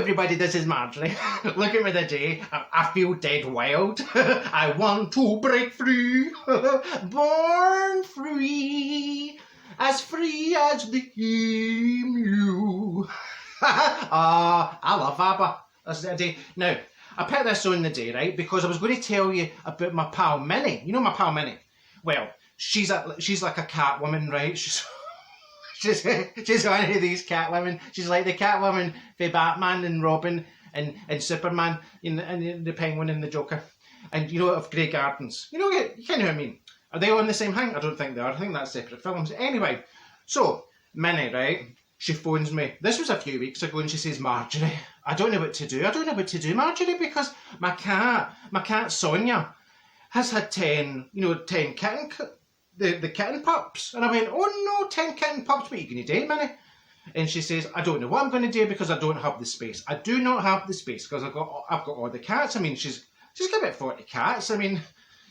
everybody, this is Marjorie. Look at me today. I feel dead wild. I want to break free. Born free as the emu. I love ABBA. That's the day. Now, I put this on the day, right, because I was going to tell you about my pal Minnie. You know my pal Minnie? Well, she's like a cat woman, right? She's one of these cat women. She's like the cat woman for Batman and Robin and Superman and the Penguin and the Joker. And you know, of Grey Gardens. You know, you kind of know what I mean. Are they on the same thing? I don't think they are. I think that's separate films. Anyway, so Minnie, right? She phones me. This was a few weeks ago, and she says, Marjorie, I don't know what to do. I don't know what to do, Marjorie, because my cat Sonia has had 10 kitten. The kitten pups. And I went, oh no, 10 kitten pups, what are you going to do, Minnie? And she says, I don't know what I'm going to do because I don't have the space. I do not have the space because I've got all the cats. I mean, she's got about 40 cats. I mean,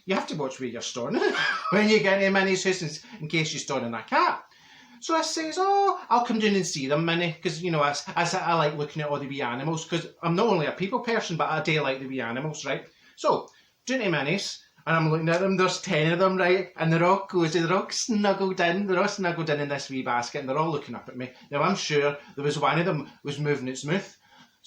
you have to watch where you're storing when you get into Minnie's house in case you're storing a cat. So I says, oh, I'll come down and see them, Minnie, because, you know, I like looking at all the wee animals because I'm not only a people person, but I do like the wee animals, right? So, down to Minnie's. And I'm looking at them, there's 10 of them, right? And they're all cozy, they're all snuggled in in this wee basket, and they're all looking up at me. Now, I'm sure there was one of them was moving its mouth.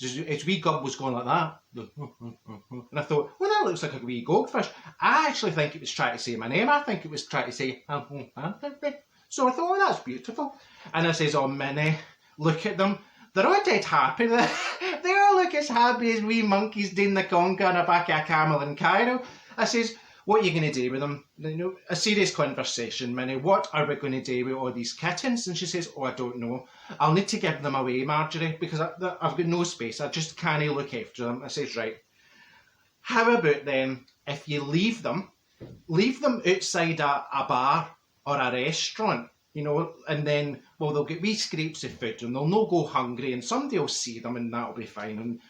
Its wee gob was going like that. And I thought, well, that looks like a wee goldfish. I actually think it was trying to say my name. I think it was trying to say, so I thought, oh, that's beautiful. And I says, oh, Minnie, look at them. They're all dead happy. They all look as happy as wee monkeys doing the conga on the back of a camel in Cairo. I says, what are you going to do with them? You know, a serious conversation, Minnie. What are we going to do with all these kittens? And she says, oh, I don't know. I'll need to give them away, Marjorie, because I've got no space. I just can't look after them. I says, right. How about then, if you leave them outside a bar or a restaurant, you know, and then, well, they'll get wee scrapes of food and they'll not go hungry and somebody will see them and that'll be fine. And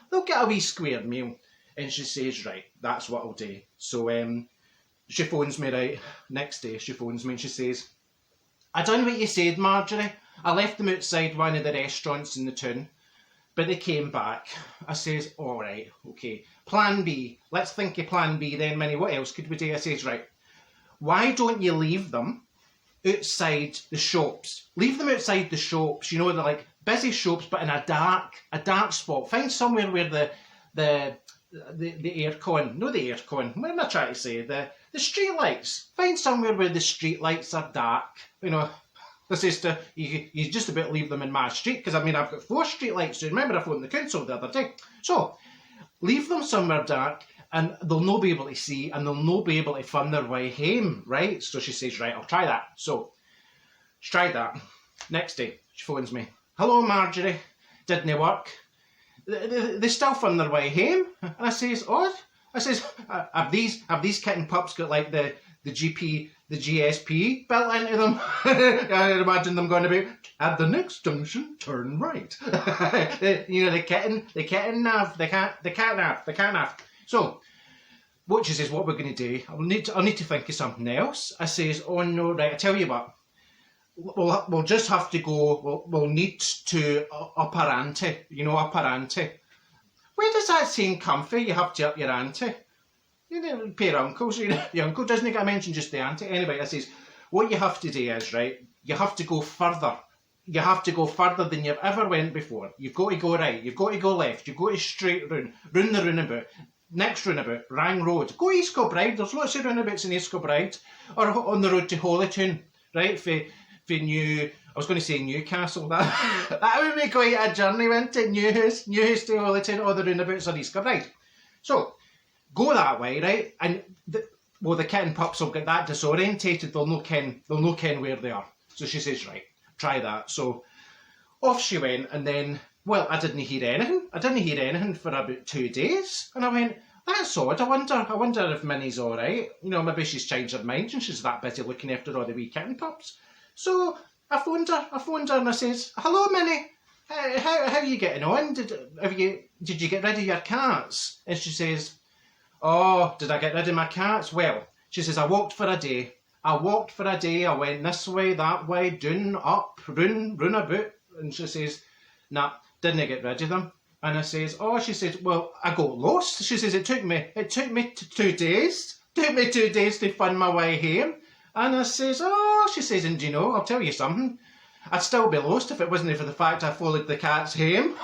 they'll get a wee square meal. And she says, right, that's what I'll do. So she phones me, right, next day she phones me and she says, I done what you said, Marjorie. I left them outside one of the restaurants in the town, but they came back. I says, all right, okay. Plan B. Let's think of plan B then, Minnie. What else could we do? I says, right, why don't you leave them outside the shops? Leave them outside the shops. You know, they're like busy shops, but in a dark spot. Find somewhere where the aircon, no the aircon, what am I trying to say? The street lights. Find somewhere where the street lights are dark. You know, this is to, you just about leave them in my street, because I mean, I've got 4 street lights. So remember I phoned the council the other day. So, leave them somewhere dark and they'll not be able to see and they'll not be able to find their way home, right? So she says, right, I'll try that. So, she tried that. Next day, she phones me. Hello, Marjorie. Didn't work. They still find their way home. And I says, odd. I says, have these kitten pups got like the GSP built into them? I imagine them going about, at the next junction, turn right. You know, the kitten nav, the cat nav. So, what she says, what we're going to do, I'll need to think of something else. I says, oh no, right, I tell you what. We'll just have to go, we'll need to up our ante, you know, up our ante. Where does that saying come from? You have to up your ante. You know, pay your uncles, you know, your uncle doesn't get mentioned, just the ante. Anyway, I says, what you have to do is, right, you have to go further. You have to go further than you've ever went before. You've got to go right, you've got to go left, you've got to straight round the roundabout. Next roundabout, Rang Road. Go East Kilbride, there's lots of roundabouts in East Kilbride. Or on the road to Holytown, right, for I was going to say Newcastle. That would be quite a journey, wouldn't it? Newhouse to Holytown, all the roundabouts are East Kilbride. So, go that way, right? And the kitten pups will get that disorientated. They'll no ken where they are. So she says, right, try that. So off she went, and then, well, I didn't hear anything for about 2 days. And I went, that's odd. I wonder if Minnie's all right. You know, maybe she's changed her mind and she's that busy looking after all the wee kitten pups. So I phoned her and I says, hello, Minnie. How are you getting on? Did you get rid of your cats? And she says, oh, did I get rid of my cats? Well, she says, I walked for a day. I went this way, that way, down, up, round about. And she says, nah, didn't get rid of them. And I says, oh, she says, well, I got lost. She says, it took me 2 days. Took me 2 days to find my way home. And I says, oh, she says, and you know, I'll tell you something. I'd still be lost if it wasn't for the fact I followed the cats home.